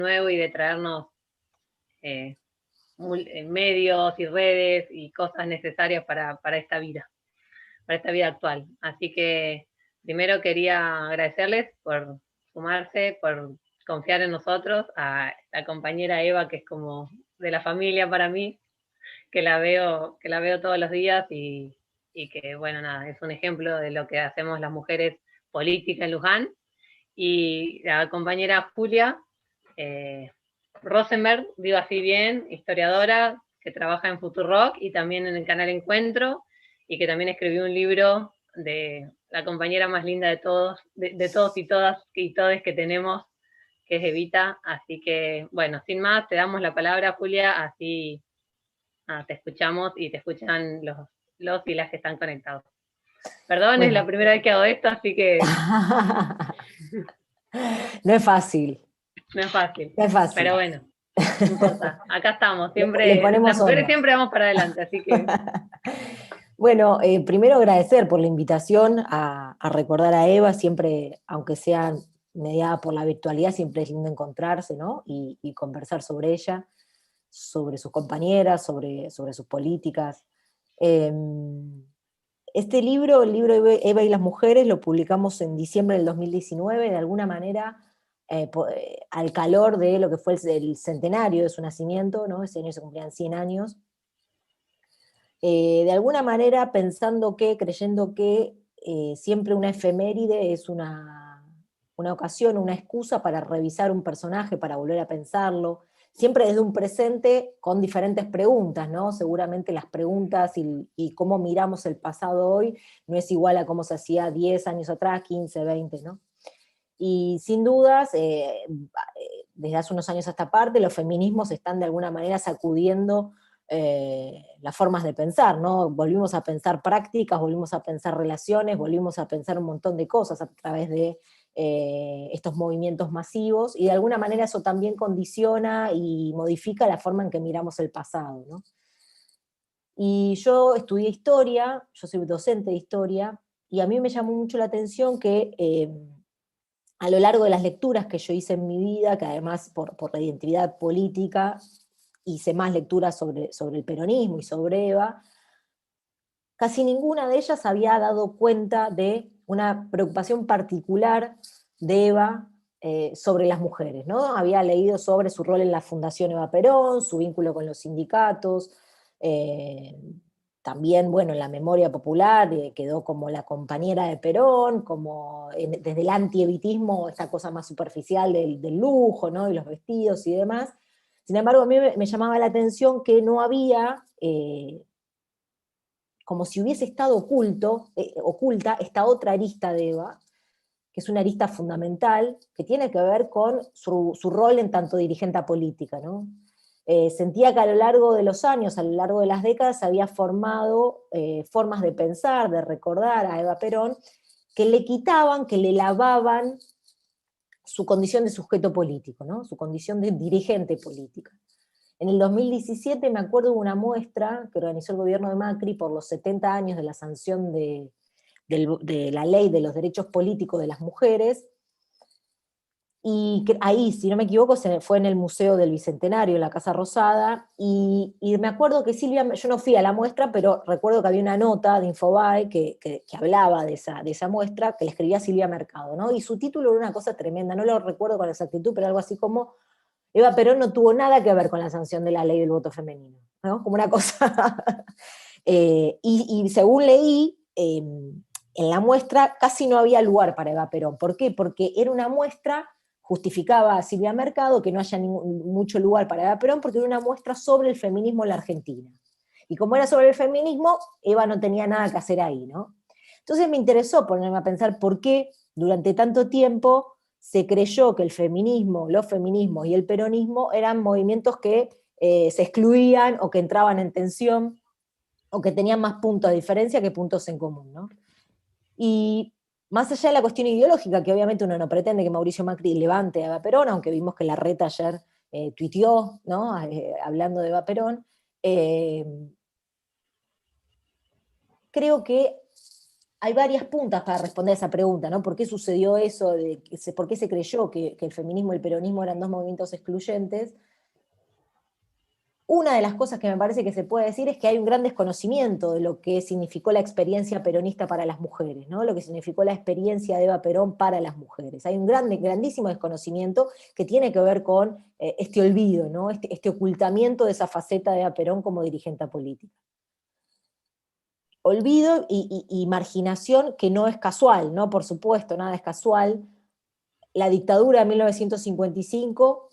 nuevo y de traernos medios y redes y cosas necesarias para esta vida actual. Así que primero quería agradecerles por sumarse, por confiar en nosotros, a la compañera Eva, que es como de la familia para mí, que la veo todos los días y que, bueno, nada, es un ejemplo de lo que hacemos las mujeres políticas en Luján. Y la compañera Julia Rosenberg, digo así bien, historiadora, que trabaja en Futurock y también en el canal Encuentro, y que también escribió un libro de la compañera más linda de todos, de todos y todas y todes que tenemos, que es Evita. Así que, bueno, sin más, te damos la palabra, Julia, así te escuchamos y te escuchan los y las que están conectados. Perdón, es la Bueno. primera vez que hago esto, así que No es fácil, no es fácil, no es fácil. pero bueno, no importa, acá estamos, Le siempre, las ponemos mujeres onda. siempre vamos para adelante, así que Bueno, primero agradecer por la invitación a recordar a Eva, siempre, aunque sea mediada por la virtualidad, siempre es lindo encontrarse, ¿no? Y conversar sobre ella, sobre sus compañeras, sobre sus políticas. Eh, Este libro, el libro Eva y las mujeres, lo publicamos en diciembre del 2019, de alguna manera, al calor de lo que fue el centenario de su nacimiento, ¿no? Ese año se cumplían 100 años. De alguna manera pensando creyendo que siempre una efeméride es una ocasión, una excusa para revisar un personaje, para volver a pensarlo, siempre desde un presente con diferentes preguntas, ¿no? Seguramente las preguntas y cómo miramos el pasado hoy no es igual a cómo se hacía 10 años atrás, 15, 20, ¿no? Y sin dudas, desde hace unos años a esta parte, los feminismos están de alguna manera sacudiendo las formas de pensar, ¿no? Volvimos a pensar prácticas, volvimos a pensar relaciones, volvimos a pensar un montón de cosas a través de estos movimientos masivos, y de alguna manera eso también condiciona y modifica la forma en que miramos el pasado, ¿no? Y yo estudié historia, yo soy docente de historia, y a mí me llamó mucho la atención que a lo largo de las lecturas que yo hice en mi vida, que además por la identidad política hice más lecturas sobre el peronismo y sobre Eva, casi ninguna de ellas había dado cuenta de una preocupación particular de Eva sobre las mujeres, ¿no? Había leído sobre su rol en la Fundación Eva Perón, su vínculo con los sindicatos, eh, también, bueno, en la memoria popular quedó como la compañera de Perón, como desde el antievitismo, esta cosa más superficial del lujo, ¿no? Y los vestidos y demás. Sin embargo, a mí me llamaba la atención que no había como si hubiese estado oculta esta otra arista de Eva, que es una arista fundamental, que tiene que ver con su rol en tanto dirigente política, ¿no? Sentía que a lo largo de los años, a lo largo de las décadas, había formado formas de pensar, de recordar a Eva Perón, que le quitaban, que le lavaban su condición de sujeto político, ¿no? Su condición de dirigente política. En el 2017 me acuerdo de una muestra que organizó el gobierno de Macri por los 70 años de la sanción de la ley de los derechos políticos de las mujeres, y ahí, si no me equivoco, fue en el Museo del Bicentenario, en la Casa Rosada, y me acuerdo que Silvia, yo no fui a la muestra, pero recuerdo que había una nota de Infobae que hablaba de esa muestra, que le escribía Silvia Mercado, ¿no? Y su título era una cosa tremenda, no lo recuerdo con exactitud, pero algo así como Eva Perón no tuvo nada que ver con la sanción de la ley del voto femenino, ¿no? Como una cosa. Y según leí, en la muestra casi no había lugar para Eva Perón. ¿Por qué? Porque era una muestra, justificaba a Silvia Mercado que no haya mucho lugar para Eva Perón, porque era una muestra sobre el feminismo en la Argentina. Y como era sobre el feminismo, Eva no tenía nada que hacer ahí, ¿no? Entonces me interesó ponerme a pensar por qué durante tanto tiempo se creyó que el feminismo, los feminismos y el peronismo eran movimientos que se excluían o que entraban en tensión o que tenían más puntos de diferencia que puntos en común, ¿no? Y más allá de la cuestión ideológica, que obviamente uno no pretende que Mauricio Macri levante a Eva Perón, aunque vimos que Larreta ayer tuiteó, ¿no? Hablando de Eva Perón, creo que hay varias puntas para responder a esa pregunta, ¿no? ¿Por qué sucedió eso? ¿Por qué se creyó que el feminismo y el peronismo eran dos movimientos excluyentes? Una de las cosas que me parece que se puede decir es que hay un gran desconocimiento de lo que significó la experiencia peronista para las mujeres, ¿no? Lo que significó la experiencia de Eva Perón para las mujeres. Hay un grandísimo desconocimiento que tiene que ver con este olvido, ¿no? Este ocultamiento de esa faceta de Eva Perón como dirigente política. Olvido y marginación que no es casual, ¿no? Por supuesto, nada es casual. La dictadura de 1955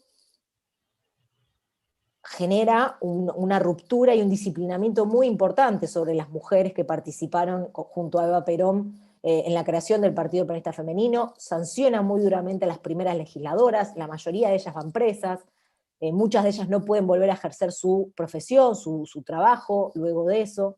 genera una ruptura y un disciplinamiento muy importante sobre las mujeres que participaron junto a Eva Perón en la creación del Partido Peronista Femenino, sanciona muy duramente a las primeras legisladoras, la mayoría de ellas van presas, muchas de ellas no pueden volver a ejercer su profesión, su trabajo luego de eso.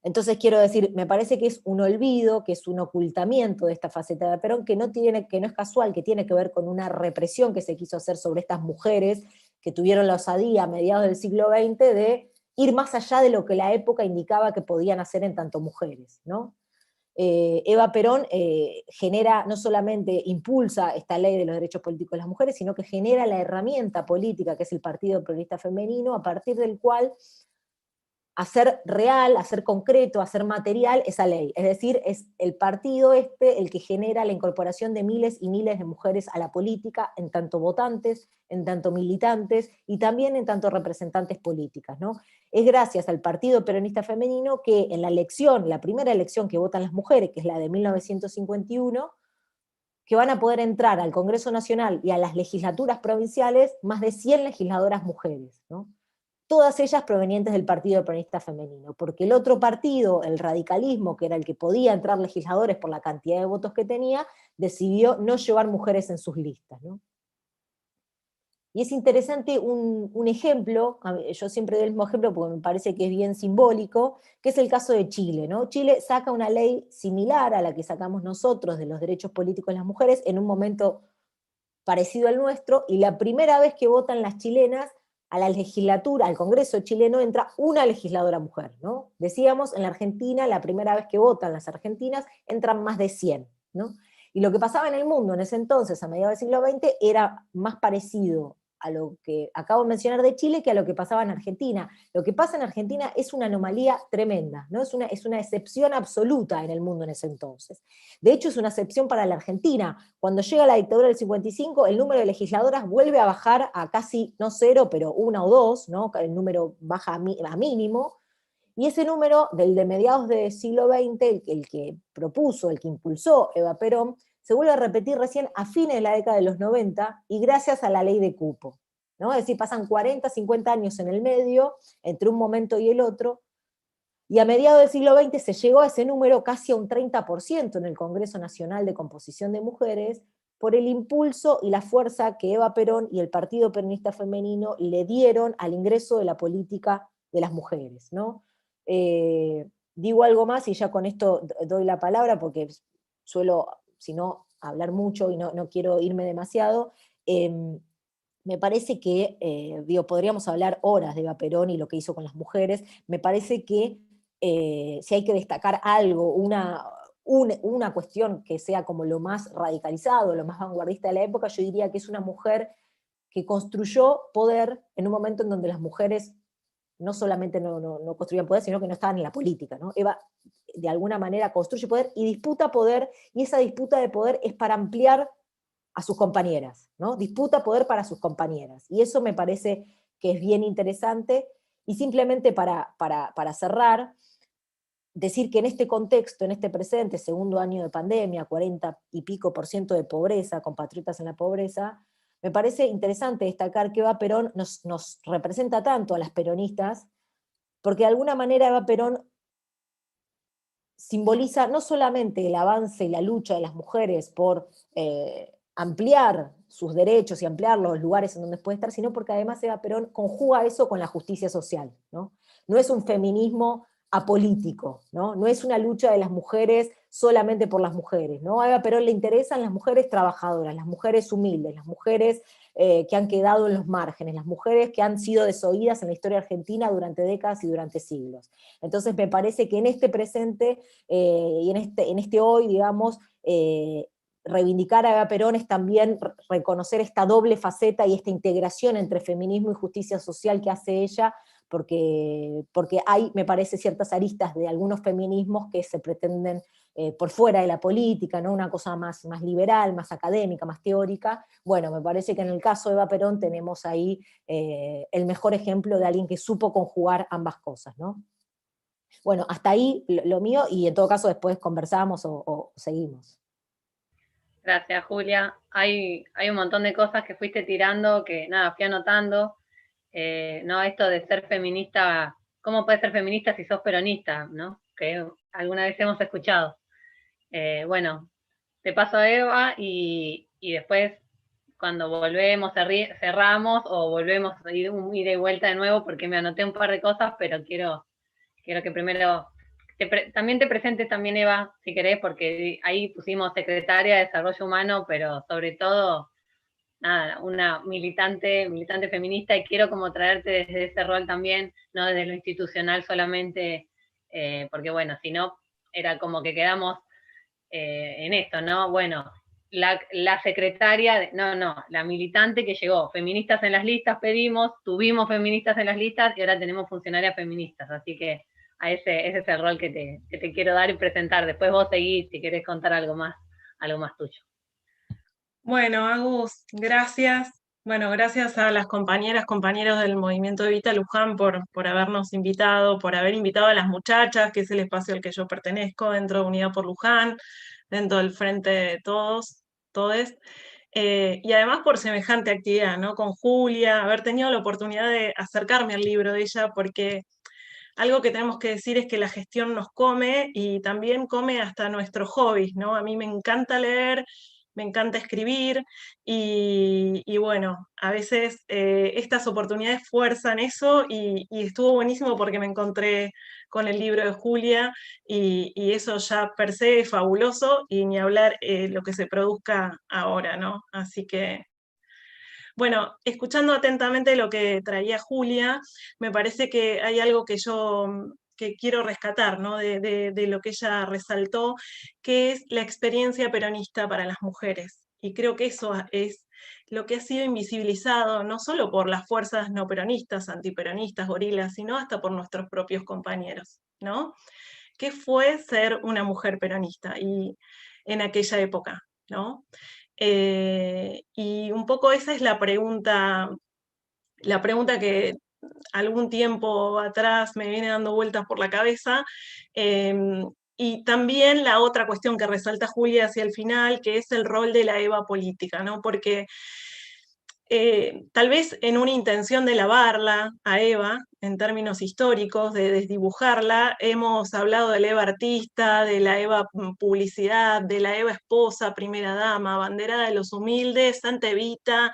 Entonces quiero decir, me parece que es un olvido, que es un ocultamiento de esta faceta de Perón, que no es casual, que tiene que ver con una represión que se quiso hacer sobre estas mujeres que tuvieron la osadía a mediados del siglo XX de ir más allá de lo que la época indicaba que podían hacer en tanto mujeres, ¿no? Eva Perón genera, no solamente impulsa esta ley de los derechos políticos de las mujeres, sino que genera la herramienta política que es el Partido Peronista Femenino, a partir del cual hacer real, hacer concreto, hacer material esa ley. Es decir, es el partido el que genera la incorporación de miles y miles de mujeres a la política, en tanto votantes, en tanto militantes y también en tanto representantes políticas, ¿no? Es gracias al Partido Peronista Femenino que en la elección, la primera elección que votan las mujeres, que es la de 1951, que van a poder entrar al Congreso Nacional y a las legislaturas provinciales más de 100 legisladoras mujeres, ¿no? Todas ellas provenientes del Partido Peronista Femenino, porque el otro partido, el radicalismo, que era el que podía entrar legisladores por la cantidad de votos que tenía, decidió no llevar mujeres en sus listas, ¿no? Y es interesante un ejemplo, yo siempre doy el mismo ejemplo porque me parece que es bien simbólico, que es el caso de Chile, ¿no? Chile saca una ley similar a la que sacamos nosotros de los derechos políticos de las mujeres en un momento parecido al nuestro, y la primera vez que votan las chilenas, a la legislatura, al Congreso chileno, entra una legisladora mujer, ¿no? Decíamos, en la Argentina, la primera vez que votan las argentinas, entran más de 100, ¿no? Y lo que pasaba en el mundo en ese entonces, a mediados del siglo XX, era más parecido a lo que acabo de mencionar de Chile que a lo que pasaba en Argentina. Lo que pasa en Argentina es una anomalía tremenda, ¿no? Es una excepción absoluta en el mundo en ese entonces. De hecho, es una excepción para la Argentina. Cuando llega la dictadura del 55, el número de legisladoras vuelve a bajar a casi, no cero, pero una o dos, ¿no? El número baja a mínimo, y ese número, del de mediados del siglo XX, el que propuso, el que impulsó Eva Perón, se vuelve a repetir recién a fines de la década de los 90 y gracias a la ley de cupo, ¿no? Es decir, pasan 40, 50 años en el medio, entre un momento y el otro, y a mediados del siglo XX se llegó a ese número casi a un 30% en el Congreso Nacional de Composición de Mujeres, por el impulso y la fuerza que Eva Perón y el Partido Peronista Femenino le dieron al ingreso de la política de las mujeres, ¿no? Digo algo más y ya con esto doy la palabra porque suelo, si no, hablar mucho y no quiero irme demasiado. Me parece que, podríamos hablar horas de Eva Perón y lo que hizo con las mujeres. Me parece que si hay que destacar algo, una cuestión que sea como lo más radicalizado, lo más vanguardista de la época, yo diría que es una mujer que construyó poder en un momento en donde las mujeres no solamente no construían poder, sino que no estaban en la política, ¿no? Eva, de alguna manera, construye poder y disputa poder, y esa disputa de poder es para ampliar a sus compañeras, ¿no? Disputa poder para sus compañeras. Y eso me parece que es bien interesante. Y simplemente para cerrar, decir que en este contexto, en este presente, segundo año de pandemia, 40 y pico por ciento de pobreza, compatriotas en la pobreza, me parece interesante destacar que Eva Perón nos representa tanto a las peronistas, porque de alguna manera Eva Perón simboliza no solamente el avance y la lucha de las mujeres por ampliar sus derechos y ampliar los lugares en donde puede estar, sino porque además Eva Perón conjuga eso con la justicia social, ¿no? No es un feminismo apolítico, ¿no? No es una lucha de las mujeres solamente por las mujeres, ¿no? A Eva Perón le interesan las mujeres trabajadoras, las mujeres humildes, las mujeres que han quedado en los márgenes, las mujeres que han sido desoídas en la historia argentina durante décadas y durante siglos. Entonces me parece que en este presente y en este hoy, digamos, reivindicar a Eva Perón es también reconocer esta doble faceta y esta integración entre feminismo y justicia social que hace ella, porque hay, me parece, ciertas aristas de algunos feminismos que se pretenden por fuera de la política, ¿no? Una cosa más liberal, más académica, más teórica. Bueno, me parece que en el caso de Eva Perón tenemos ahí el mejor ejemplo de alguien que supo conjugar ambas cosas, ¿no? Bueno, hasta ahí lo mío, y en todo caso después conversamos o seguimos. Gracias, Julia. Hay un montón de cosas que fuiste tirando que, nada, fui anotando. No, esto de ser feminista, ¿cómo puedes ser feminista si sos peronista? ¿No? Que alguna vez hemos escuchado. Bueno, te paso a Eva y después cuando volvemos, cerramos o volvemos a ir ida y vuelta de nuevo porque me anoté un par de cosas, pero quiero que primero también te presentes también, Eva, si querés, porque ahí pusimos secretaria de Desarrollo Humano, pero sobre todo, nada, una militante feminista, y quiero como traerte desde ese rol también, no desde lo institucional solamente, porque bueno, si no, era como que quedamos en esto, ¿no? Bueno, la secretaria, no, la militante que llegó, feministas en las listas pedimos, tuvimos feministas en las listas y ahora tenemos funcionarias feministas, así que ese es el rol que te quiero dar y presentar. Después vos seguís si querés contar algo más tuyo. Bueno, Agus, gracias. Bueno, gracias a las compañeras, compañeros del Movimiento Evita Luján por habernos invitado, por haber invitado a las muchachas, que es el espacio al que yo pertenezco dentro de Unidad por Luján, dentro del Frente de Todes. Y además por semejante actividad, ¿no? Con Julia, haber tenido la oportunidad de acercarme al libro de ella, porque algo que tenemos que decir es que la gestión nos come y también come hasta nuestros hobbies, ¿no? A mí me encanta leer, me encanta escribir y bueno, a veces estas oportunidades fuerzan eso y estuvo buenísimo porque me encontré con el libro de Julia y eso ya per se es fabuloso y ni hablar lo que se produzca ahora, ¿no? Así que bueno, escuchando atentamente lo que traía Julia, me parece que hay algo que yo que quiero rescatar, ¿no? De lo que ella resaltó, que es la experiencia peronista para las mujeres. Y creo que eso es lo que ha sido invisibilizado, no solo por las fuerzas no peronistas, antiperonistas, gorilas, sino hasta por nuestros propios compañeros, ¿no? ¿Qué fue ser una mujer peronista y en aquella época, ¿no? Y un poco esa es la pregunta que algún tiempo atrás me viene dando vueltas por la cabeza. Y también la otra cuestión que resalta Julia hacia el final, que es el rol de la Eva política, ¿no? Porque tal vez en una intención de lavarla a Eva, en términos históricos, de desdibujarla, hemos hablado de la Eva artista, de la Eva publicidad, de la Eva esposa, primera dama, abanderada de los humildes, Santa Evita,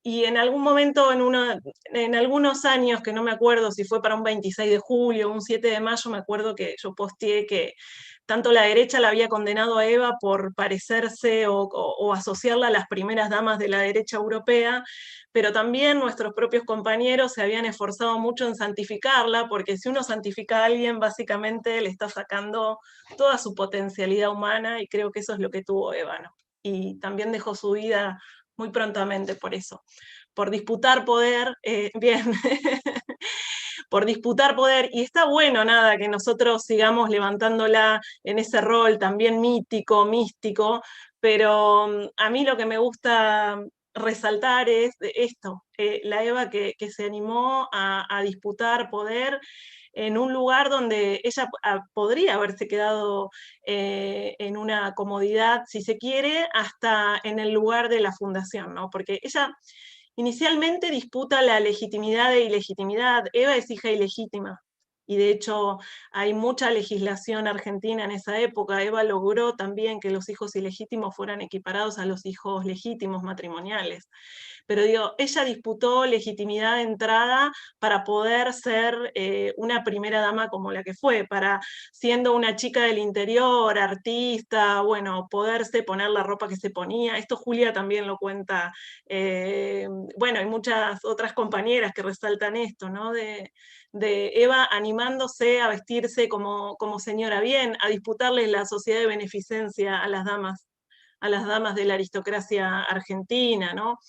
y en algún momento, en algunos años, que no me acuerdo si fue para un 26 de julio o un 7 de mayo, me acuerdo que yo posteé que tanto la derecha la había condenado a Eva por parecerse o asociarla a las primeras damas de la derecha europea, pero también nuestros propios compañeros se habían esforzado mucho en santificarla, porque si uno santifica a alguien, básicamente le está sacando toda su potencialidad humana, y creo que eso es lo que tuvo Eva, ¿no? Y también dejó su vida muy prontamente por eso, por disputar poder, bien, por disputar poder, y está bueno, nada, que nosotros sigamos levantándola en ese rol también mítico, místico, pero a mí lo que me gusta resaltar es esto, la Eva que se animó a disputar poder en un lugar donde ella podría haberse quedado en una comodidad, si se quiere, hasta en el lugar de la fundación, ¿no? Porque ella inicialmente disputa la legitimidad e ilegitimidad. Eva es hija ilegítima, y de hecho hay mucha legislación argentina en esa época. Eva logró también que los hijos ilegítimos fueran equiparados a los hijos legítimos matrimoniales. Pero digo, ella disputó legitimidad de entrada para poder ser una primera dama como la que fue, para siendo una chica del interior, artista, bueno, poderse poner la ropa que se ponía. Esto Julia también lo cuenta, bueno, hay muchas otras compañeras que resaltan esto, ¿no? De Eva animándose a vestirse como señora bien, a disputarle la sociedad de beneficencia a las damas de la aristocracia argentina, ¿no?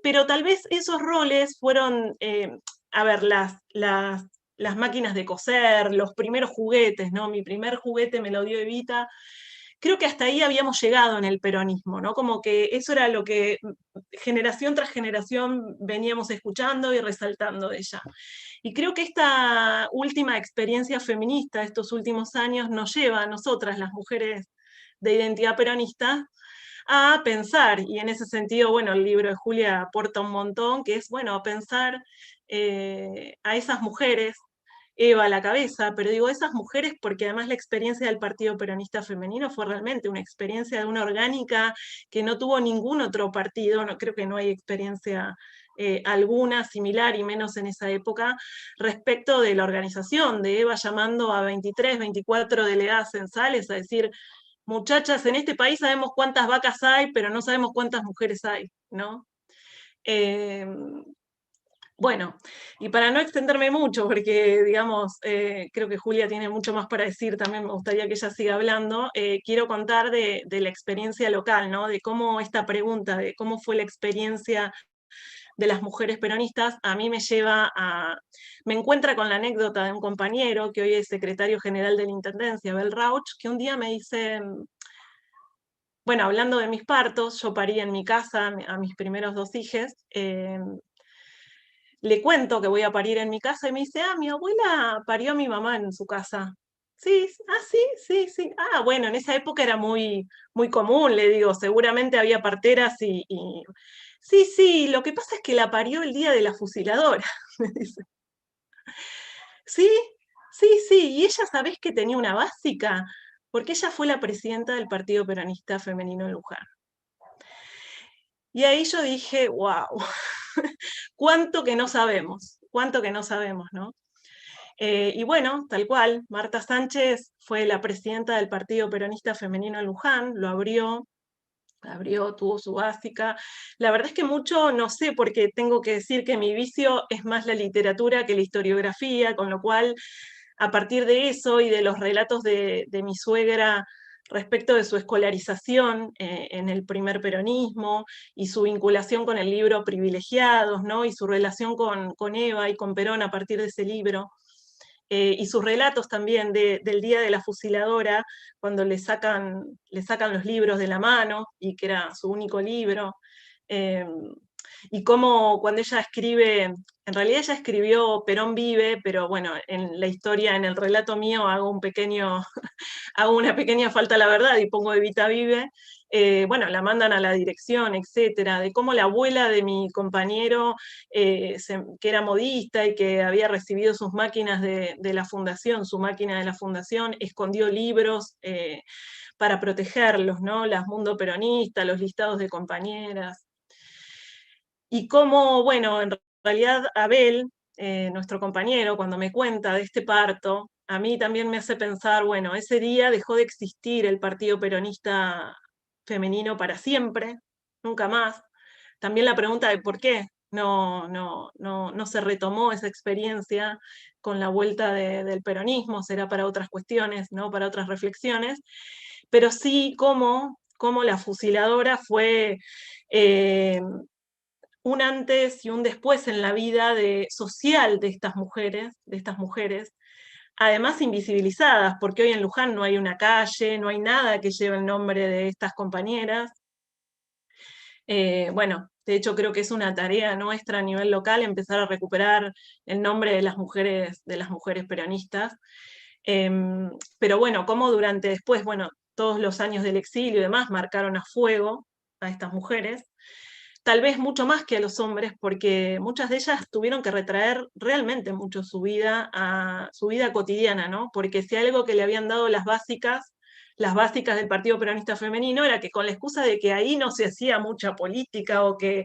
Pero tal vez esos roles fueron, a ver, las máquinas de coser, los primeros juguetes, ¿no? Mi primer juguete me lo dio Evita. Creo que hasta ahí habíamos llegado en el peronismo, ¿no? Como que eso era lo que generación tras generación veníamos escuchando y resaltando de ella. Y creo que esta última experiencia feminista, estos últimos años, nos lleva a nosotras, las mujeres de identidad peronista, a pensar, y en ese sentido, bueno, el libro de Julia aporta un montón, que es, bueno, a pensar a esas mujeres, Eva a la cabeza, pero digo esas mujeres porque además la experiencia del Partido Peronista Femenino fue realmente una experiencia de una orgánica que no tuvo ningún otro partido, no, creo que no hay experiencia alguna similar, y menos en esa época, respecto de la organización, de Eva llamando a 23, 24 delegadas censales a decir, muchachas, en este país sabemos cuántas vacas hay, pero no sabemos cuántas mujeres hay, ¿no? Bueno, y para no extenderme mucho, porque digamos, creo que Julia tiene mucho más para decir, también me gustaría que ella siga hablando, quiero contar de la experiencia local, ¿no? De cómo esta pregunta, de cómo fue la experiencia de las mujeres peronistas, a mí me lleva me encuentra con la anécdota de un compañero que hoy es secretario general de la Intendencia, Abel Rauch, que un día me dice, bueno, hablando de mis partos, yo parí en mi casa a mis primeros 2 hijos, le cuento que voy a parir en mi casa y me dice, mi abuela parió a mi mamá en su casa. Sí, sí, sí, sí. Bueno, en esa época era muy, muy común, le digo, seguramente había parteras Sí, sí, lo que pasa es que la parió el día de la fusiladora, me dice. Sí, sí, sí, y ella, ¿sabés que tenía una básica? Porque ella fue la presidenta del Partido Peronista Femenino en Luján. Y ahí yo dije, wow, cuánto que no sabemos, ¿no? Y bueno, tal cual, Marta Sánchez fue la presidenta del Partido Peronista Femenino en Luján, lo abrió, tuvo su básica. La verdad es que mucho no sé, porque tengo que decir que mi vicio es más la literatura que la historiografía, con lo cual, a partir de eso y de los relatos de mi suegra respecto de su escolarización en el primer peronismo y su vinculación con el libro Privilegiados, ¿no? Y su relación con Eva y con Perón a partir de ese libro, y sus relatos también del día de la fusiladora, cuando le sacan los libros de la mano, y que era su único libro, y cómo cuando ella escribe, en realidad ella escribió Perón vive, pero bueno, en la historia, en el relato mío, hago una pequeña falta a la verdad y pongo Evita vive. Bueno, la mandan a la dirección, etcétera, de cómo la abuela de mi compañero, que era modista y que había recibido sus máquinas de la fundación, su máquina de la fundación, escondió libros para protegerlos, ¿no? Las Mundo Peronista, los listados de compañeras. Y cómo, bueno, en realidad Abel, nuestro compañero, cuando me cuenta de este parto, a mí también me hace pensar, bueno, ese día dejó de existir el Partido Peronista Femenino para siempre, nunca más. También la pregunta de por qué no se retomó esa experiencia con la vuelta del peronismo, será para otras cuestiones, ¿no? Para otras reflexiones, pero sí cómo la fusiladora fue un antes y un después en la vida social de estas mujeres, además invisibilizadas, porque hoy en Luján no hay una calle, no hay nada que lleve el nombre de estas compañeras. Bueno, de hecho creo que es una tarea nuestra a nivel local empezar a recuperar el nombre de las mujeres peronistas. Pero bueno, como durante después, bueno, todos los años del exilio y demás marcaron a fuego a estas mujeres. tal vez mucho más que a los hombres, porque muchas de ellas tuvieron que retraer realmente mucho su vida a su vida cotidiana, ¿no? Porque si algo que le habían dado las básicas del Partido Peronista Femenino era que con la excusa de que ahí no se hacía mucha política o que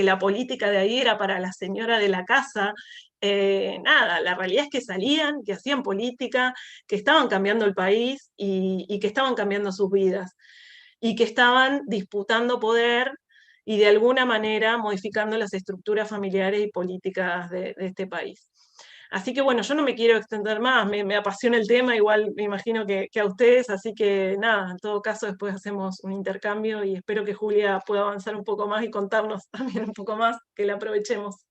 la política de ahí era para la señora de la casa, nada, la realidad es que salían, que hacían política, que estaban cambiando el país y que estaban cambiando sus vidas y que estaban disputando poder y de alguna manera modificando las estructuras familiares y políticas de este país. Así que bueno, yo no me quiero extender más, me apasiona el tema, igual me imagino que a ustedes, así que nada, en todo caso después hacemos un intercambio y espero que Julia pueda avanzar un poco más y contarnos también un poco más, que la aprovechemos.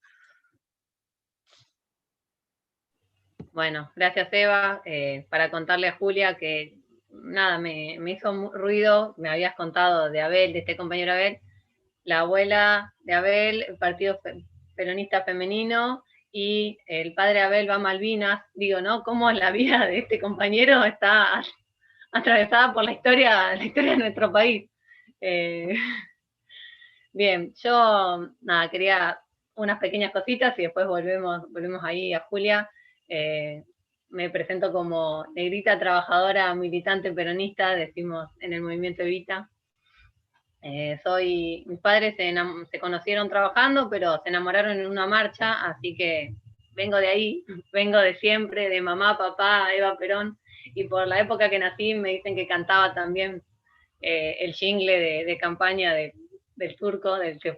Bueno, gracias Eva, para contarle a Julia que nada, me hizo ruido, me habías contado de Abel, de este compañero Abel, la abuela de Abel, el Partido Peronista Femenino, y el padre Abel va a Malvinas. Digo, ¿no? Cómo la vida de este compañero está atravesada por la historia de nuestro país. Bien, yo nada, quería unas pequeñas cositas y después volvemos ahí a Julia. Me presento como negrita trabajadora militante peronista, decimos en el movimiento Evita. Mis padres se conocieron trabajando, pero se enamoraron en una marcha, así que vengo de ahí, vengo de siempre, de mamá, papá, Eva Perón, y por la época que nací me dicen que cantaba también el jingle de campaña del Turco, del que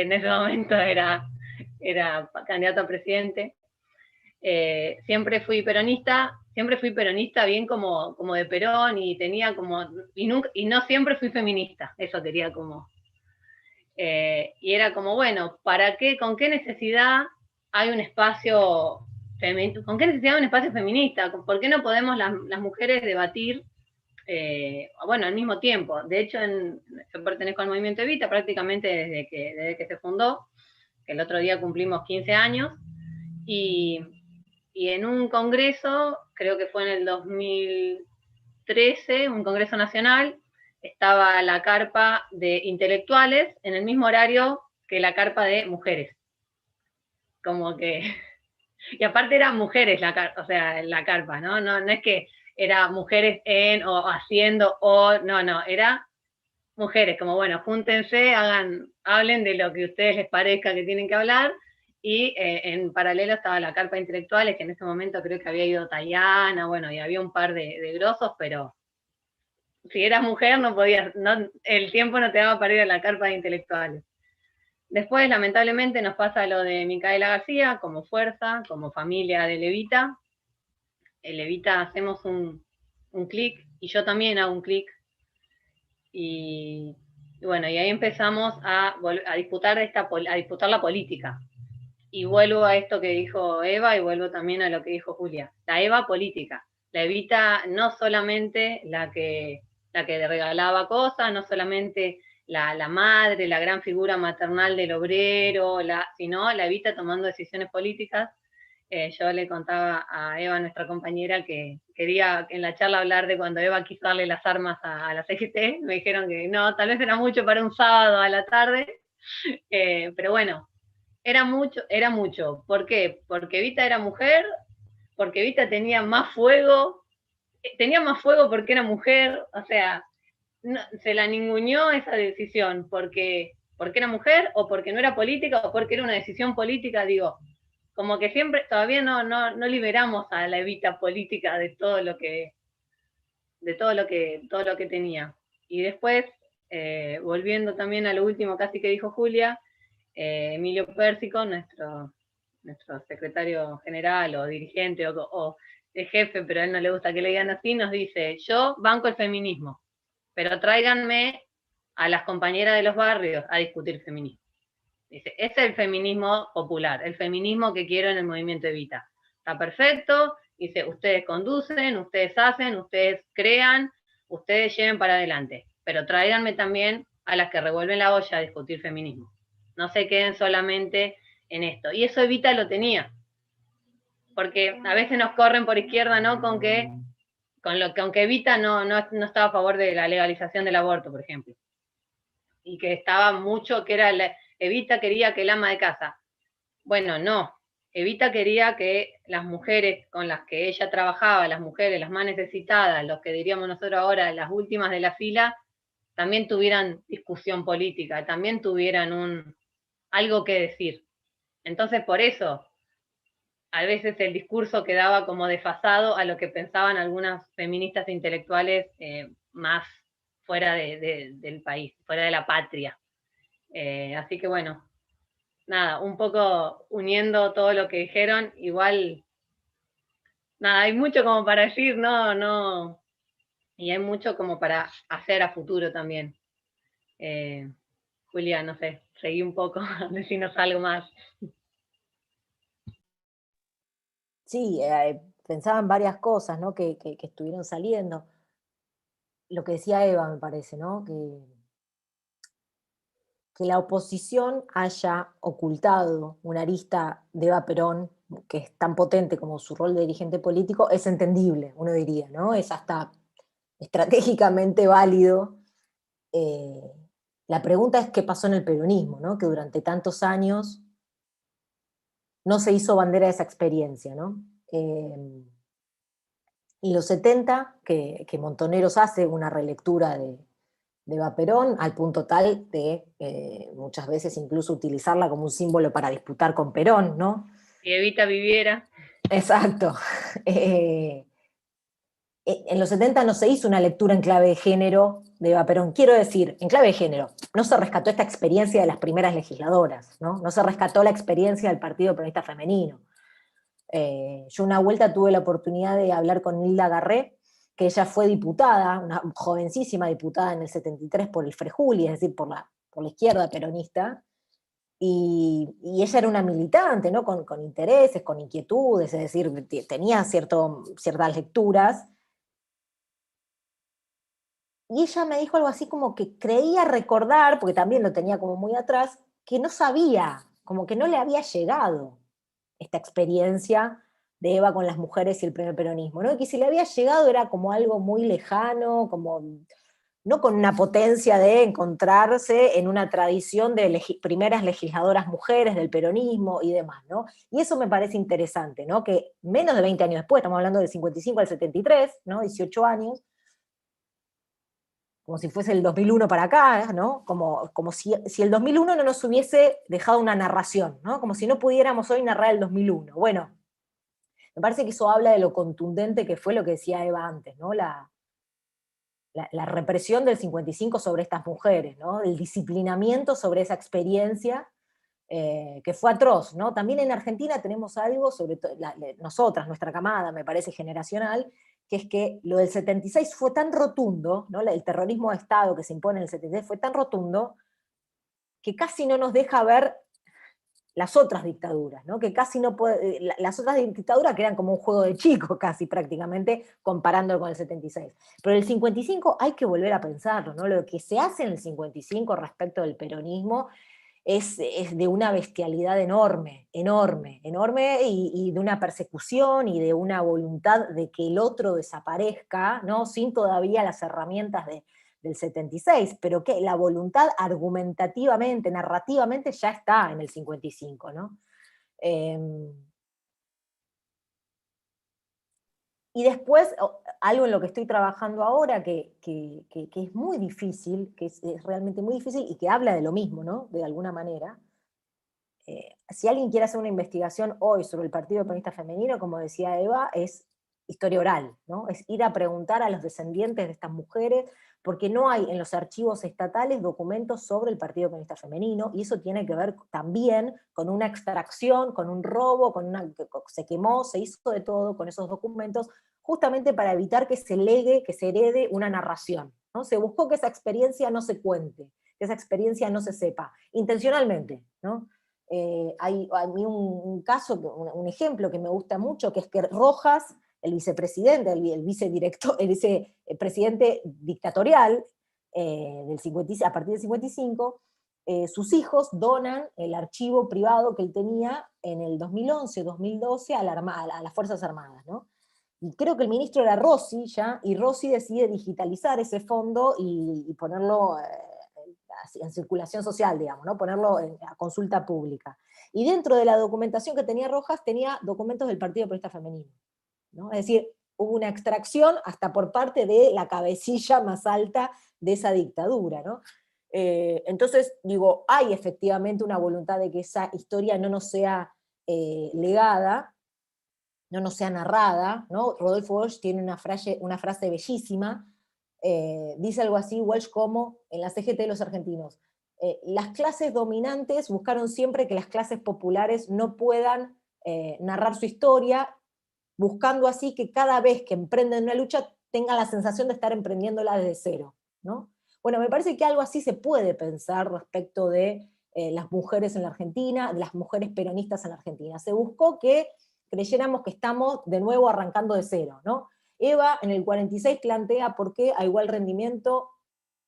en ese momento era candidato a presidente. Siempre fui peronista bien como de Perón, y tenía como, y no siempre fui feminista, eso quería como, y era como, bueno, ¿para qué, con qué necesidad hay un espacio feminista? ¿Con qué necesidad hay un espacio feminista? ¿Por qué no podemos las mujeres debatir, bueno, al mismo tiempo? De hecho, yo pertenezco al movimiento Evita prácticamente desde que se fundó, que el otro día cumplimos 15 años, y en un congreso, creo que fue en el 2013, un congreso nacional, estaba la carpa de intelectuales en el mismo horario que la carpa de mujeres. Como que... Y aparte eran mujeres la carpa, ¿no? No es que era mujeres o haciendo no, era mujeres, como bueno, júntense, hablen de lo que a ustedes les parezca que tienen que hablar. Y en paralelo estaba la carpa de intelectuales, que en ese momento creo que había ido Tayana, bueno, y había un par de grosos, pero si eras mujer no podías, el tiempo no te daba para ir a la carpa de intelectuales. Después, lamentablemente, nos pasa lo de Micaela García, como fuerza, como familia de Levita. En Levita hacemos un clic, y yo también hago un clic, y bueno, y ahí empezamos a disputar la política. Y vuelvo a esto que dijo Eva y vuelvo también a lo que dijo Julia. La Eva política. La Evita no solamente la que regalaba cosas, no solamente la madre, la gran figura maternal del obrero, sino la Evita tomando decisiones políticas. Yo le contaba a Eva, nuestra compañera, que quería en la charla hablar de cuando Eva quiso darle las armas a la CGT. Me dijeron que no, tal vez era mucho para un sábado a la tarde, pero bueno, era mucho. ¿Por qué? Porque Evita era mujer, porque Evita tenía más fuego porque era mujer, o sea, no, se la ninguneó esa decisión porque era mujer, o porque no era política, o porque era una decisión política. Digo, como que siempre, todavía no liberamos a la Evita política de todo lo que tenía. Y después, volviendo también a lo último casi que dijo Julia, Emilio Pérsico, nuestro secretario general o dirigente o el jefe, pero a él no le gusta que le digan así, nos dice: yo banco el feminismo, pero tráiganme a las compañeras de los barrios a discutir feminismo. Dice, ese es el feminismo popular, el feminismo que quiero en el movimiento Evita. Está perfecto, dice, ustedes conducen, ustedes hacen, ustedes crean, ustedes lleven para adelante, pero tráiganme también a las que revuelven la olla a discutir feminismo. No se queden solamente en esto. Y eso Evita lo tenía, porque a veces nos corren por izquierda, ¿no? Aunque Evita no estaba a favor de la legalización del aborto, por ejemplo. y que estaba mucho, que era Evita quería que el ama de casa. Bueno, no. Evita quería que las mujeres con las que ella trabajaba, las mujeres, las más necesitadas, los que diríamos nosotros ahora, las últimas de la fila, también tuvieran discusión política, también tuvieran algo que decir. Entonces, por eso, a veces el discurso quedaba como desfasado a lo que pensaban algunas feministas intelectuales más fuera del país, fuera de la patria. Así que bueno, nada, un poco uniendo todo lo que dijeron, igual, nada, hay mucho como para decir, no, y hay mucho como para hacer a futuro también. Julia, no sé, seguí un poco, decirnos algo más. Sí, pensaba en varias cosas, ¿no? que estuvieron saliendo. Lo que decía Eva, me parece, ¿no? Que la oposición haya ocultado una arista de Eva Perón, que es tan potente como su rol de dirigente político, es entendible, uno diría, ¿no? Es hasta estratégicamente válido. Eh, la pregunta es qué pasó en el peronismo, ¿no? Que durante tantos años no se hizo bandera de esa experiencia, ¿no? Y los 70, que Montoneros hace una relectura de Eva Perón, al punto tal de muchas veces incluso utilizarla como un símbolo para disputar con Perón, ¿no? Si Evita viviera. Exacto. En los 70 no se hizo una lectura en clave de género de Eva Perón. Quiero decir, en clave de género, no se rescató esta experiencia de las primeras legisladoras, ¿no? No se rescató la experiencia del Partido Peronista Femenino. Yo una vuelta tuve la oportunidad de hablar con Nilda Garré, que ella fue diputada, una jovencísima diputada en el 73 por el Frejuli, es decir, por la izquierda peronista, y ella era una militante, ¿no? Con intereses, con inquietudes, es decir, tenía ciertas lecturas, y ella me dijo algo así como que creía recordar, porque también lo tenía como muy atrás, que no sabía, como que no le había llegado esta experiencia de Eva con las mujeres y el primer peronismo, ¿no? Y que si le había llegado era como algo muy lejano, como no con una potencia de encontrarse en una tradición de primeras legisladoras mujeres del peronismo y demás, ¿no? Y eso me parece interesante, ¿no? Que menos de 20 años después, estamos hablando del 55 al 73, ¿no? 18 años, como si fuese el 2001 para acá, ¿no? Como si el 2001 no nos hubiese dejado una narración, ¿no? Como si no pudiéramos hoy narrar el 2001. Bueno, me parece que eso habla de lo contundente que fue lo que decía Eva antes, ¿no? La represión del 55 sobre estas mujeres, ¿no? El disciplinamiento sobre esa experiencia que fue atroz, ¿no? También en Argentina tenemos algo, sobre todo nosotras, nuestra camada, me parece generacional, que es que lo del 76 fue tan rotundo, ¿no? El terrorismo de Estado que se impone en el 76 fue tan rotundo que casi no nos deja ver las otras dictaduras, ¿no? Que casi no puede, las otras dictaduras que eran como un juego de chicos casi prácticamente, comparándolo con el 76. Pero el 55 hay que volver a pensarlo, ¿no? Lo que se hace en el 55 respecto del peronismo es de una bestialidad enorme, enorme, enorme, y de una persecución y de una voluntad de que el otro desaparezca, ¿no? Sin todavía las herramientas del 76, pero que la voluntad argumentativamente, narrativamente, ya está en el 55, ¿no? Eh, y después, algo en lo que estoy trabajando ahora, que es muy difícil, que es realmente muy difícil, y que habla de lo mismo, ¿no? De alguna manera. Si alguien quiere hacer una investigación hoy sobre el Partido Peronista Femenino, como decía Eva, es historia oral, ¿no? Es ir a preguntar a los descendientes de estas mujeres, porque no hay en los archivos estatales documentos sobre el Partido Peronista Femenino, y eso tiene que ver también con una extracción, con un robo, se quemó, se hizo de todo con esos documentos, justamente para evitar que se legue, que se herede una narración, ¿no? Se buscó que esa experiencia no se cuente, que esa experiencia no se sepa, intencionalmente, ¿no? Hay un caso, un ejemplo que me gusta mucho, que es que Rojas, el vicepresidente, el vicepresidente dictatorial a partir del 55, sus hijos donan el archivo privado que él tenía en el 2011-2012 a las Fuerzas Armadas, ¿no? Y creo que el ministro era Rossi ya, y Rossi decide digitalizar ese fondo y ponerlo en circulación social, digamos, ¿no? Ponerlo a consulta pública. Y dentro de la documentación que tenía Rojas, tenía documentos del Partido Aprista Femenino, ¿no? Es decir, hubo una extracción hasta por parte de la cabecilla más alta de esa dictadura, ¿no? Entonces, digo, hay efectivamente una voluntad de que esa historia no nos sea legada, no nos sea narrada, ¿no? Rodolfo Walsh tiene una frase bellísima, dice algo así, Walsh, como en la CGT de los argentinos, las clases dominantes buscaron siempre que las clases populares no puedan narrar su historia, buscando así que cada vez que emprenden una lucha tengan la sensación de estar emprendiéndola desde cero, ¿no? Bueno, me parece que algo así se puede pensar respecto de las mujeres en la Argentina, de las mujeres peronistas en la Argentina. Se buscó que creyéramos que estamos de nuevo arrancando de cero, ¿no? Eva en el 46 plantea por qué a igual rendimiento,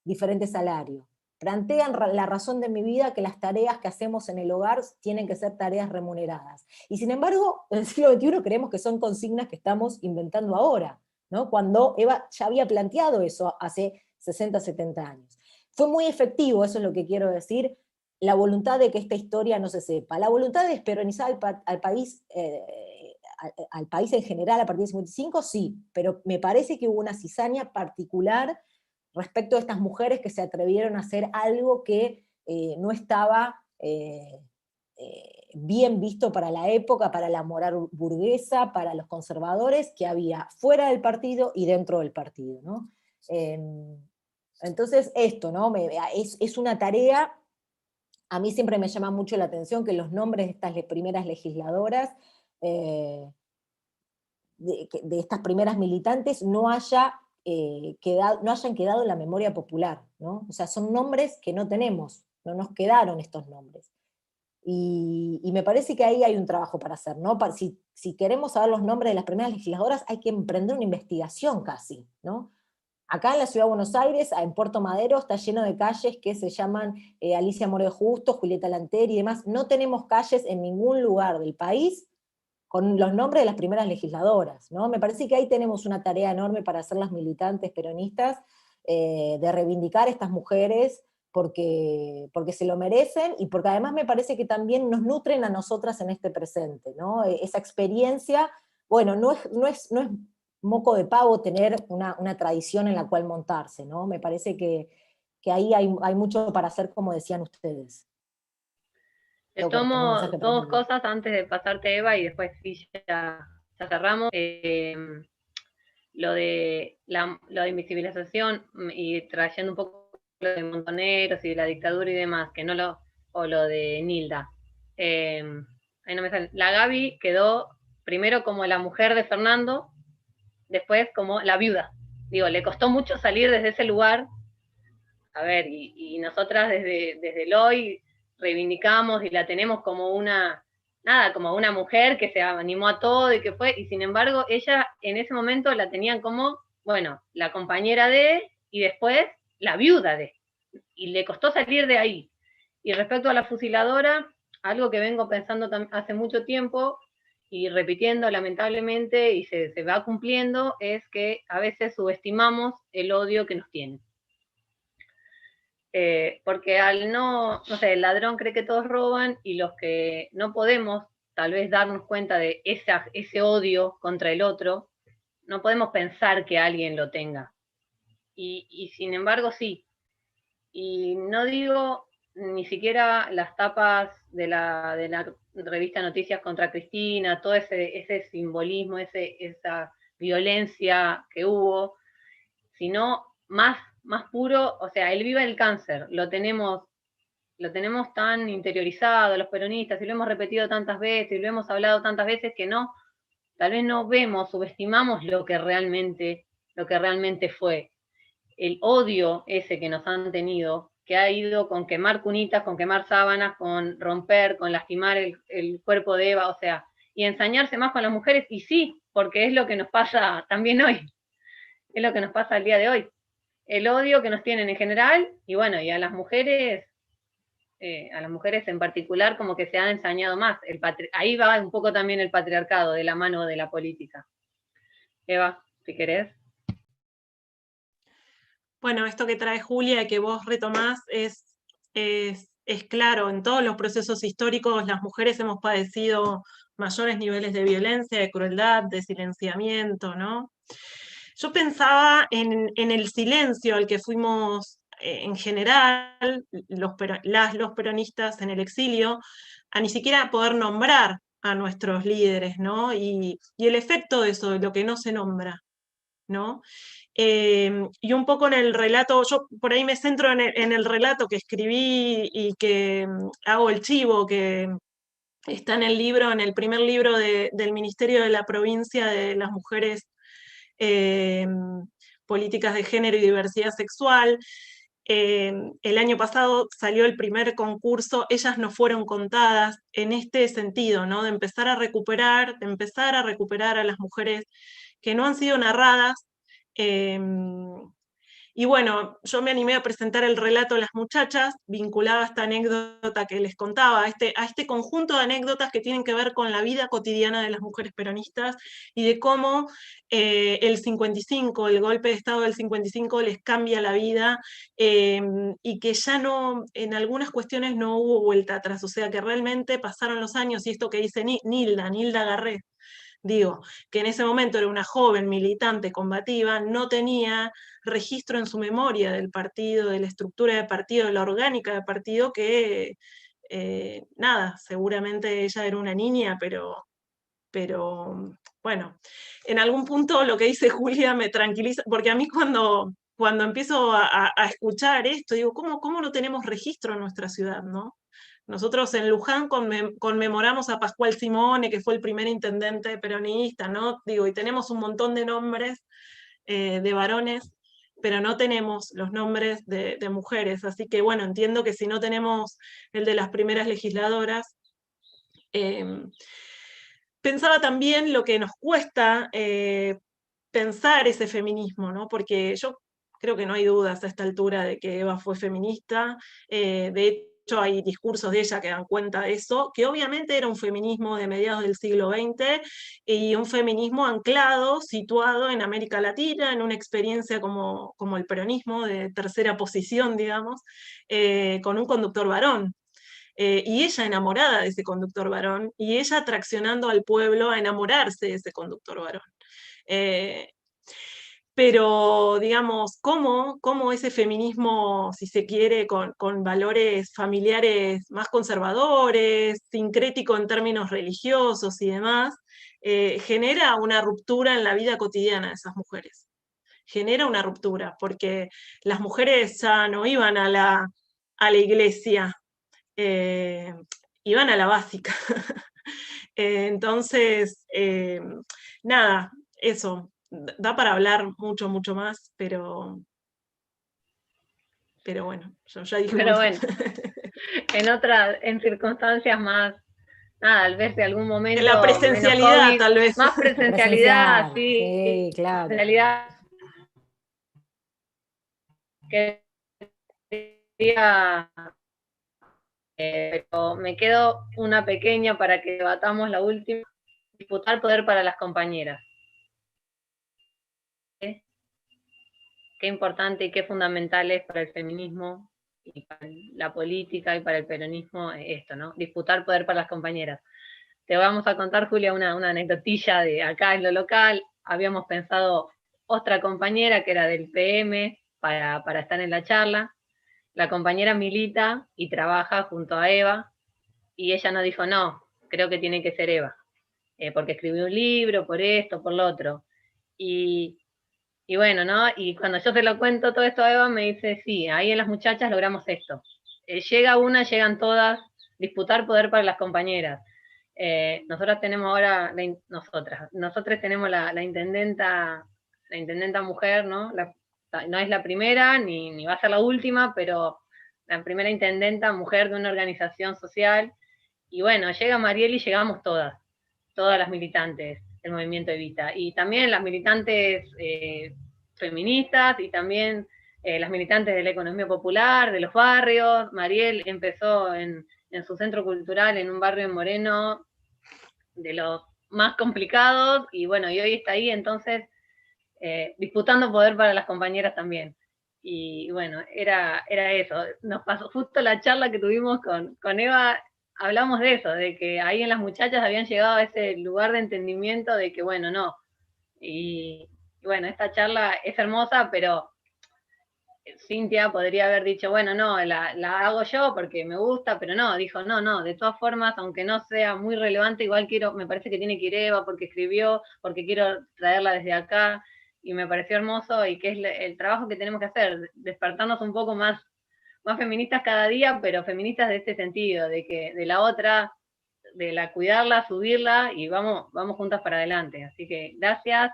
diferente salario. Plantean la razón de mi vida que las tareas que hacemos en el hogar tienen que ser tareas remuneradas. Y sin embargo, en el siglo XXI creemos que son consignas que estamos inventando ahora, ¿no? Cuando Eva ya había planteado eso hace 60, 70 años. Fue muy efectivo, eso es lo que quiero decir, la voluntad de que esta historia no se sepa, la voluntad de desperonizar al país en general a partir del 55, sí, pero me parece que hubo una cizaña particular respecto a estas mujeres que se atrevieron a hacer algo que no estaba bien visto para la época, para la moral burguesa, para los conservadores, que había fuera del partido y dentro del partido, ¿no? Entonces esto, ¿no? Es una tarea, a mí siempre me llama mucho la atención que los nombres de estas primeras legisladoras, de estas primeras militantes, no hayan quedado en la memoria popular, ¿no? O sea, son nombres que no tenemos, no nos quedaron estos nombres. Y me parece que ahí hay un trabajo para hacer, ¿no? Si queremos saber los nombres de las primeras legisladoras, hay que emprender una investigación casi, ¿no? Acá en la Ciudad de Buenos Aires, en Puerto Madero, está lleno de calles que se llaman Alicia More Justo, Julieta Lanteri y demás. No tenemos calles en ningún lugar del país con los nombres de las primeras legisladoras, ¿no? Me parece que ahí tenemos una tarea enorme para hacer las militantes peronistas, de reivindicar a estas mujeres, porque se lo merecen, y porque además me parece que también nos nutren a nosotras en este presente, ¿no? Esa experiencia, bueno, no es moco de pavo tener una tradición en la cual montarse, ¿no? Me parece que ahí hay mucho para hacer, como decían ustedes. Te tomo dos cosas antes de pasarte, Eva, y después sí ya cerramos. Lo de invisibilización y trayendo un poco lo de Montoneros y de la dictadura y demás, o lo de Nilda. Ahí no me sale. La Gaby quedó primero como la mujer de Fernando, después como la viuda. Digo, le costó mucho salir desde ese lugar. A ver, y nosotras desde el hoy reivindicamos y la tenemos como una mujer que se animó a todo y que fue, y sin embargo ella en ese momento la tenían como, bueno, la compañera de, y después la viuda de, y le costó salir de ahí. Y respecto a la fusiladora, algo que vengo pensando hace mucho tiempo y repitiendo lamentablemente, y se va cumpliendo, es que a veces subestimamos el odio que nos tienen. Porque no sé, el ladrón cree que todos roban, y los que no podemos tal vez darnos cuenta de ese odio contra el otro, no podemos pensar que alguien lo tenga. Y sin embargo sí. Y no digo ni siquiera las tapas de la revista Noticias contra Cristina, todo ese simbolismo, esa violencia que hubo, sino más puro, o sea, el viva el cáncer, lo tenemos tan interiorizado los peronistas, y lo hemos repetido tantas veces, y lo hemos hablado tantas veces, que tal vez no vemos, subestimamos lo que realmente fue. El odio ese que nos han tenido, que ha ido con quemar cunitas, con quemar sábanas, con romper, con lastimar el cuerpo de Eva, o sea, y ensañarse más con las mujeres, y sí, porque es lo que nos pasa también hoy, es lo que nos pasa el día de hoy. El odio que nos tienen en general, y bueno, y a las mujeres en particular, como que se ha ensañado más. Ahí va un poco también el patriarcado de la mano de la política. Eva, si querés. Bueno, esto que trae Julia y que vos retomás es es claro, en todos los procesos históricos las mujeres hemos padecido mayores niveles de violencia, de crueldad, de silenciamiento, ¿no? Yo pensaba en el silencio al que fuimos en general, los peronistas en el exilio, a ni siquiera poder nombrar a nuestros líderes, ¿no? Y el efecto de eso, de lo que no se nombra, ¿no? Y un poco en el relato, yo por ahí me centro en el relato que escribí y que hago el chivo, que está en el libro, en el primer libro del Ministerio de la Provincia de las Mujeres, eh, Políticas de Género y Diversidad Sexual. El año pasado salió el primer concurso, Ellas no fueron contadas, en este sentido, ¿no? De empezar a recuperar a las mujeres que no han sido narradas. eh, y bueno, yo me animé a presentar el relato a las muchachas, vinculada a esta anécdota que les contaba, a este conjunto de anécdotas que tienen que ver con la vida cotidiana de las mujeres peronistas y de cómo el 55, el golpe de Estado del 55 les cambia la vida, y que ya no, en algunas cuestiones no hubo vuelta atrás, o sea que realmente pasaron los años, y esto que dice Nilda Garré, digo, que en ese momento era una joven militante combativa, no tenía registro en su memoria del partido, de la estructura de partido, de la orgánica de partido, que nada, seguramente ella era una niña, pero bueno, en algún punto lo que dice Julia me tranquiliza, porque a mí cuando empiezo a escuchar esto, digo, ¿cómo no tenemos registro en nuestra ciudad, no? Nosotros en Luján conmemoramos a Pascual Simone, que fue el primer intendente peronista, ¿no? Digo, y tenemos un montón de nombres de varones, pero no tenemos los nombres de mujeres. Así que bueno, entiendo que si no tenemos el de las primeras legisladoras, pensaba también lo que nos cuesta pensar ese feminismo, ¿no? Porque yo creo que no hay dudas a esta altura de que Eva fue feminista. De hecho, hay discursos de ella que dan cuenta de eso, que obviamente era un feminismo de mediados del siglo XX y un feminismo anclado, situado en América Latina, en una experiencia como el peronismo de tercera posición, digamos, con un conductor varón. Y ella enamorada de ese conductor varón, y ella traccionando al pueblo a enamorarse de ese conductor varón. Eh, pero, digamos, ¿cómo ese feminismo, si se quiere, con valores familiares más conservadores, sincrético en términos religiosos y demás, genera una ruptura en la vida cotidiana de esas mujeres? Genera una ruptura, porque las mujeres ya no iban a la iglesia, eh, iban a la básica. Entonces, nada, eso, da para hablar mucho, mucho más, pero bueno, yo ya dije Pero mucho. bueno, en circunstancias más, nada, tal vez de algún En la momento menos presencialidad, COVID, tal vez. más presencialidad, Presencial, sí, sí, claro. presencialidad quería, pero me quedo una pequeña para que debatamos la última, disputar poder para las compañeras. Qué importante y qué fundamental es para el feminismo y para la política y para el peronismo esto, ¿no? Disputar poder para las compañeras. Te vamos a contar, Julia, una anecdotilla de acá en lo local. Habíamos pensado otra compañera que era del PM para estar en la charla. La compañera milita y trabaja junto a Eva, y ella nos dijo, no, creo que tiene que ser Eva, porque escribió un libro, por esto, por lo otro. Y bueno, ¿no? Y cuando yo te lo cuento todo esto a Eva, me dice, sí, ahí en las muchachas logramos esto. Llega una, llegan todas, disputar poder para las compañeras. Nosotras tenemos ahora, nosotros tenemos la intendenta mujer, ¿no? No es la primera, ni va a ser la última, pero la primera intendenta mujer de una organización social. Y bueno, llega Mariel y llegamos todas las militantes del movimiento Evita, y también las militantes feministas, y también las militantes de la economía popular, de los barrios. Mariel empezó en su centro cultural en un barrio en Moreno, de los más complicados, y bueno, y hoy está ahí, entonces, disputando poder para las compañeras también. y bueno, era eso. Nos pasó justo la charla que tuvimos con Eva, hablamos de eso, de que ahí en las muchachas habían llegado a ese lugar de entendimiento de que, bueno, no. Y bueno, esta charla es hermosa, pero Cintia podría haber dicho, bueno, no, la hago yo porque me gusta, pero no, dijo, no, de todas formas, aunque no sea muy relevante, igual quiero, me parece que tiene que ir Eva porque escribió, porque quiero traerla desde acá, y me pareció hermoso, y que es el trabajo que tenemos que hacer, despertarnos un poco más feministas cada día, pero feministas de este sentido, de que de la otra, de la cuidarla, subirla, y vamos juntas para adelante. Así que gracias,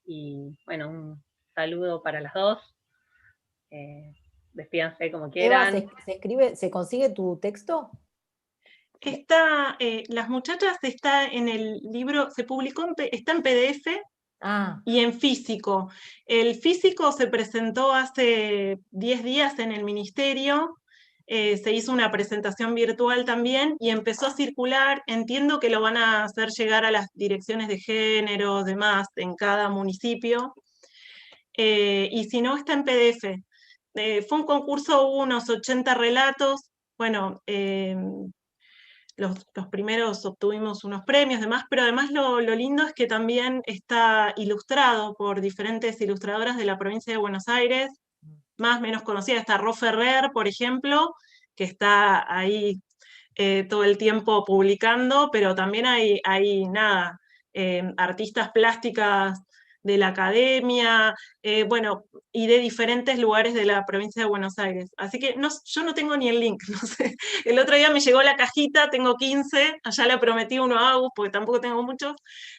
y bueno, un saludo para las dos. Despídanse como Eva, quieran. ¿se consigue tu texto? Está, Las muchachas está en el libro, se publicó, está en PDF y en físico. El físico se presentó hace 10 días en el ministerio, se hizo una presentación virtual también y empezó a circular. Entiendo que lo van a hacer llegar a las direcciones de género, demás, en cada municipio. Y si no, está en PDF. Fue un concurso, hubo unos 80 relatos. Bueno, los primeros obtuvimos unos premios, demás, pero además lo lindo es que también está ilustrado por diferentes ilustradoras de la provincia de Buenos Aires, más o menos conocida. Está Ro Ferrer, por ejemplo, que está ahí todo el tiempo publicando, pero también hay nada, artistas plásticas de la academia, bueno, y de diferentes lugares de la provincia de Buenos Aires. Así que yo no tengo ni el link, no sé. El otro día me llegó la cajita, tengo 15, allá le prometí uno a Agus, porque tampoco tengo muchos,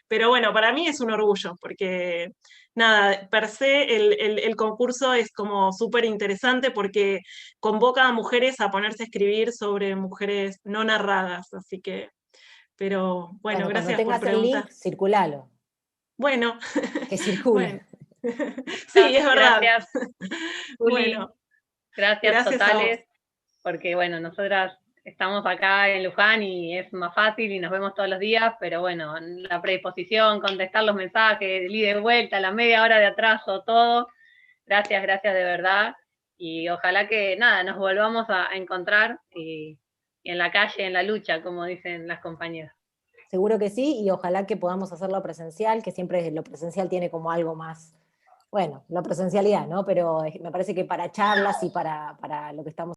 pero bueno, para mí es un orgullo, porque nada, per se el concurso es como súper interesante porque convoca a mujeres a ponerse a escribir sobre mujeres no narradas, así que, pero bueno, Cuando gracias por tengas el preguntar. link, circulalo, Bueno, que circule. bueno, sí, es verdad. Gracias, Juli. Bueno, Gracias gracias a vos. totales, porque bueno, nosotras estamos acá en Luján y es más fácil y nos vemos todos los días, pero bueno, la predisposición, contestar los mensajes, el ida y vuelta, la media hora de atraso, todo. Gracias de verdad. Y ojalá que nada, nos volvamos a encontrar y en la calle, en la lucha, como dicen las compañeras. Seguro que sí, y ojalá que podamos hacerlo presencial, que siempre lo presencial tiene como algo más, bueno, la presencialidad, ¿no? Pero me parece que para charlas y para lo que estamos